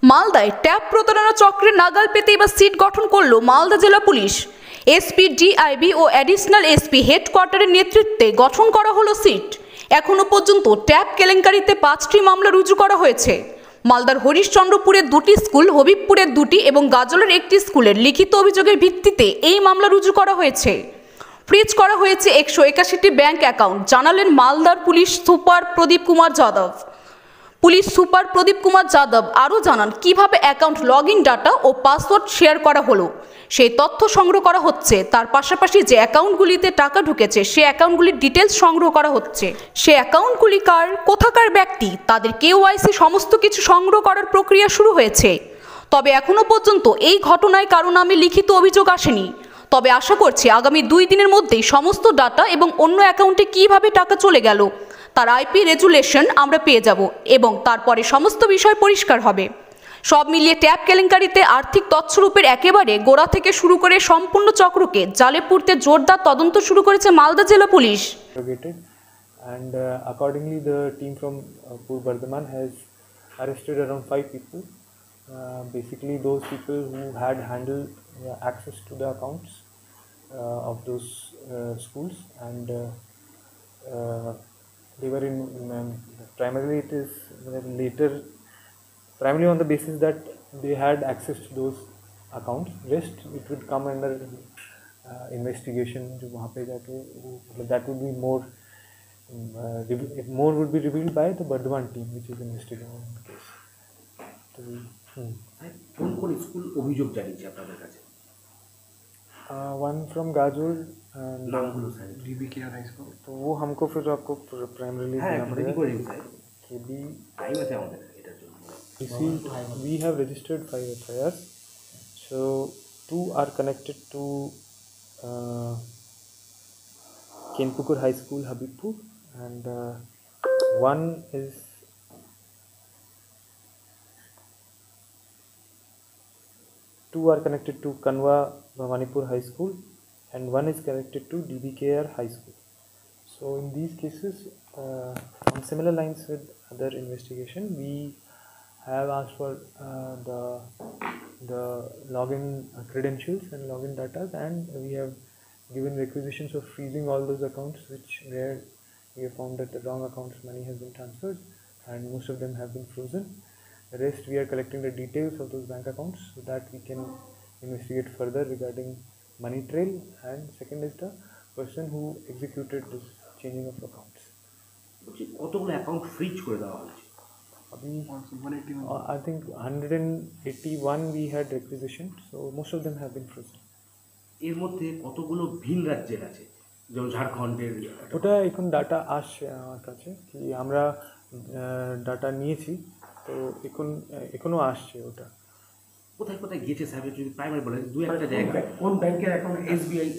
মালদায় ট্যাব প্রতারণা চক্রের নাগাল পেতে এবার সিট গঠন করল মালদা জেলা পুলিশ। এসপি, ডিআইবি ও অ্যাডিশনাল এসপি হেডকোয়ার্টারের নেতৃত্বে গঠন করা হলো সিট। এখনো পর্যন্ত ট্যাব কেলেঙ্কারিতে 5টি মামলা রুজু করা হয়েছে। মালদার হরিশ্চন্দ্রপুরের 2টি স্কুল, হবিবপুরের 2টি এবং গাজলের 1টি স্কুলের লিখিত অভিযোগের ভিত্তিতে এই মামলা রুজু করা হয়েছে। ফ্রিজ করা হয়েছে 181টি ব্যাংক অ্যাকাউন্ট, জানালেন মালদার পুলিশ সুপার প্রদীপ কুমার যাদব। পুলিশ সুপার প্রদীপ কুমার যাদব আরও জানান কিভাবে অ্যাকাউন্ট লগইন ডাটা ও পাসওয়ার্ড শেয়ার করা হলো, সেই তথ্য সংগ্রহ করা হচ্ছে। তার পাশাপাশি যে অ্যাকাউন্টগুলিতে টাকা ঢুকেছে সে অ্যাকাউন্টগুলির ডিটেলস সংগ্রহ করা হচ্ছে। সে অ্যাকাউন্টগুলি কার, কোথাকার ব্যক্তি, তাদের কেওয়াইসি সমস্ত কিছু সংগ্রহ করার প্রক্রিয়া শুরু হয়েছে। তবে এখনও পর্যন্ত এই ঘটনায় কারো নামে লিখিত অভিযোগ আসেনি। তবে আশা করছি আগামী 2 দিনের মধ্যেই সমস্ত ডাটা এবং অন্য অ্যাকাউন্টে কিভাবে টাকা চলে গেল তার আইপি রেজুলেশন আমরা পেয়ে যাব এবং তারপরে সমস্ত বিষয় পরিষ্কার হবে। সব মিলিয়ে ট্যাব কেলেঙ্কারিতে আর্থিক তছরূপের একেবারে গোড়া থেকে শুরু করে সম্পূর্ণ চক্রকে জালে পুরতে জোরদার তদন্ত শুরু করেছে মালদা জেলা police. And accordingly, the team from Pur Bardhaman has arrested around 5 people. Basically, those people who had handled access to the accounts of those schools, and they were in primarily it is later primarily on the basis that they had access to those accounts. Rest it would come under investigation. जो वहाँ पे जाके that would be more would be revealed by the Bardhaman team which is investigating the case. तो कौन school অভিযোগ জানিয়েছে আপনাদের কাছে? One from Gajol and DB Care High School। तो वो हमको फिर आपको primarily we have registered 5 FIRs. So 2 are connected to Kenpukur High School, Habibpur, and one is two are connected to Kanwa Bhawanipur High School, and one is connected to DBKR High School. So in these cases, on similar lines with other investigation, we have asked for the login credentials and login data, and we have given requisitions of freezing all those accounts where we have found that the wrong accounts money has been transferred, and most of them have been frozen. The rest we are collecting the details of those bank accounts so that we can investigate further regarding money trail, and second is the person who executed this changing of accounts. কতগুলো account freeze করে দেওয়া হয়েছে? I think 181 we had requisition, so most of them have been frozen. এর মধ্যে কতগুলো ভিন রাজ্যের আছে, যেমন ঝাড়খণ্ডের? ওটা এখন ডাটা আসছে আমার কাছে, কি আমরা ডাটা নিয়েছি, তো এখনো আসছে। ওটা কোথায় কোথায় গেছে স্যার যদি প্রাইমারি বলেন, 2-1টা জায়গায় কোন ব্যাংকের অ্যাকাউন্ট?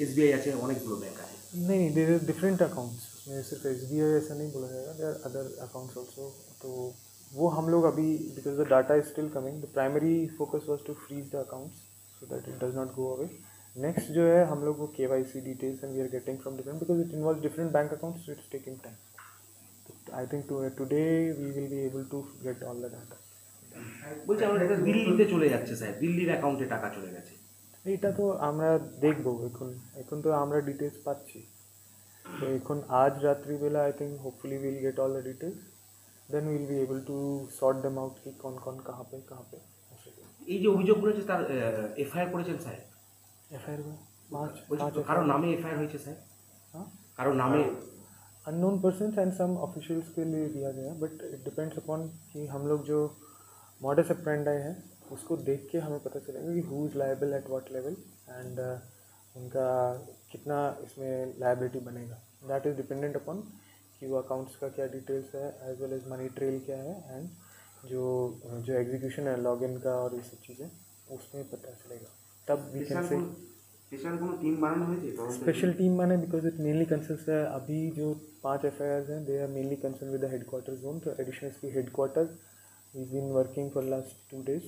एसबीआई আছে, অনেকগুলো ব্যাংক আছে। नहीं, देयर आर डिफरेंट अकाउंट्स, इसमें सिर्फ एसबीआई ऐसा नहीं बोला जाएगा, there are other accounts also. तो वो हम लोग अभी because the data is still coming, the primary focus was to freeze the accounts so that it does not go away. Next जो है हम लोग वो KYC details and we are getting from different, because it involves different bank accounts, so it's taking time. I think today we will be able to get all the data. বলছি আমরা এটা দিল্লিতে চলে যাচ্ছে স্যার, দিল্লির অ্যাকাউন্টে টাকা চলে গেছে। এটা তো আমরা দেখবো, এখন তো আমরা ডিটেলস পাচ্ছি, তো এখন আজ রাত্রিবেলা I think hopefully will get all the details, then will be able to sort them out কি কোন কোন কাহা পে। এই যে অভিযোগগুলো আছে তার এফআইআর করেছেন স্যার? एफआईआर में 5 কারো নামে এফআইআর হয়েছে স্যার? কারো নামে unknown person and some officials के लिए दिया गया, बट इट डिपेंड्स अपॉन कि हम लोग जो मॉडस ऑपरेंडी है उसको देख के हमें पता चलेगा कि who is liable at what level, and उनका कितना इसमें लायबिलिटी बनेगा। दैट इज़ डिपेंडेंट अपॉन कि वो अकाउंट्स का क्या डिटेल्स है, as well as money trail क्या है, एंड जो एग्जीक्यूशन है लॉगिन का और ये सब चीज़ें उसमें पता चलेगा, तब वी कैन से। স্পেশাল কোনো টিম বানানো হয়েছে? स्पेशल टीम माने बिकॉज इट मेनली कंसर्न्स है, अभी जो 5 FIRs हैं they are mainly concern with the headquarter zone, तो additional SP headquarter he's been working for last 2 days,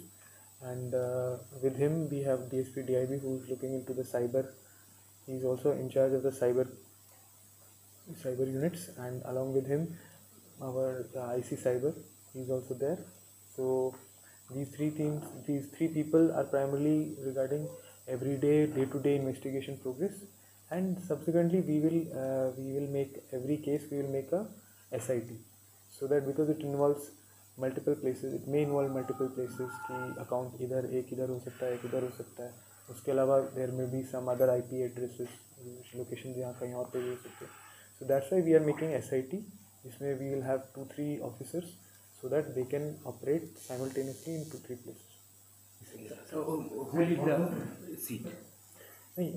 and with him we have DSP DIB who is looking into the cyber. He's also in charge of the cyber units, and along with him our IC cyber, he's also there. So these three people are primarily regarding everyday day-to-day investigation progress, and subsequently we will make every case we will make a SIT, so that because it involves multiple places, it may involve multiple places कि account एक इधर हो सकता है, एक इधर हो सकता है, उसके अलावा there may be some other IP addresses, location जहाँ कहीं और पे भी हो सकते हैं. So that's why we are making SIT, जिसमें we will have 2-3 officers so that they can operate simultaneously in 2-3 places. So, who lead the seat? नहीं,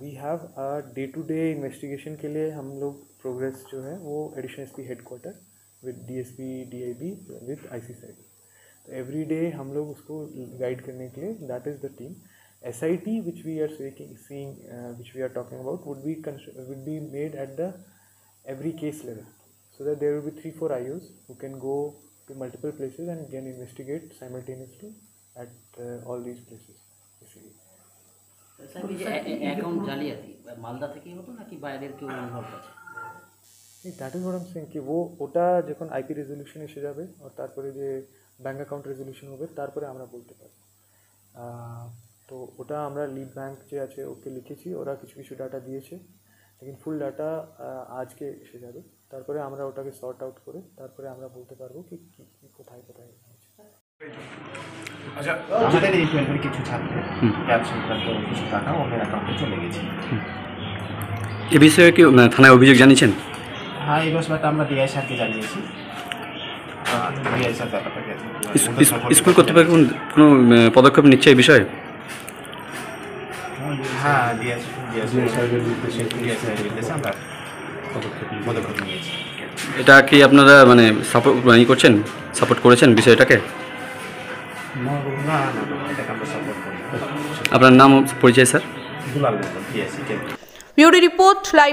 we have a day-to-day investigation के लिए हम लोग progress जो है वो additional SP headquarter with DSP, DIB with IC side. तो every day हम लोग उसको guide करने के लिए that is the team. SIT which we are seeing which we are talking about would be made at the every case level, so that there will be 3-4 IOs who can go to multiple places and can investigate simultaneously at all these places. Account জালিয়াতি মালদা থেকেই হতো নাকি বাইরের কেউ involve আছে? That is what I am saying কি ওটা যখন আইপি রেজলিউশন এসে যাবে আর তারপরে যে ব্যাঙ্ক অ্যাকাউন্ট রেজলিউশন হবে তারপরে আমরা বলতে পারবো. তো ওটা আমরা লিড ব্যাঙ্ক যে আছে ওকে লিখেছি, ওরা কিছু কিছু ডাটা দিয়েছে, লেকিন ফুল ডাটা আজকে এসে যাবে, তারপরে আমরা ওটাকে সর্ট আউট করে তারপরে আমরা বলতে পারবো কি কোথায় কোথায় হয়েছে. আচ্ছা, আমাদের এই 12 কিছু ছাত্র ক্যাব সংক্রান্ত কিছু টাকা ওদের অ্যাকাউন্টে চলে গেছে. এ বিষয়ে কি থানায় অভিযোগ জানিয়েছেন? হ্যাঁ, এই বিষয়টা আমরা ডিআই স্যারকে জানিয়েছি. ডিআই স্যার ব্যাপারটাকে স্কুল কর্তৃপক্ষ কোনো পদক্ষেপ নিচ্ছে এই বিষয়ে? হ্যাঁ, ডিআই স্যারের নির্দেশে আমরা পদক্ষেপ নিয়েছি. এটা কি আপনারা মানে করছেন, সাপোর্ট করেছেন বিষয়টাকে? না, এটাকে আমরা সাপোর্ট করি. আপনার নাম পরিচয় sir? Dulal Mondal, DIC. Bureau report live.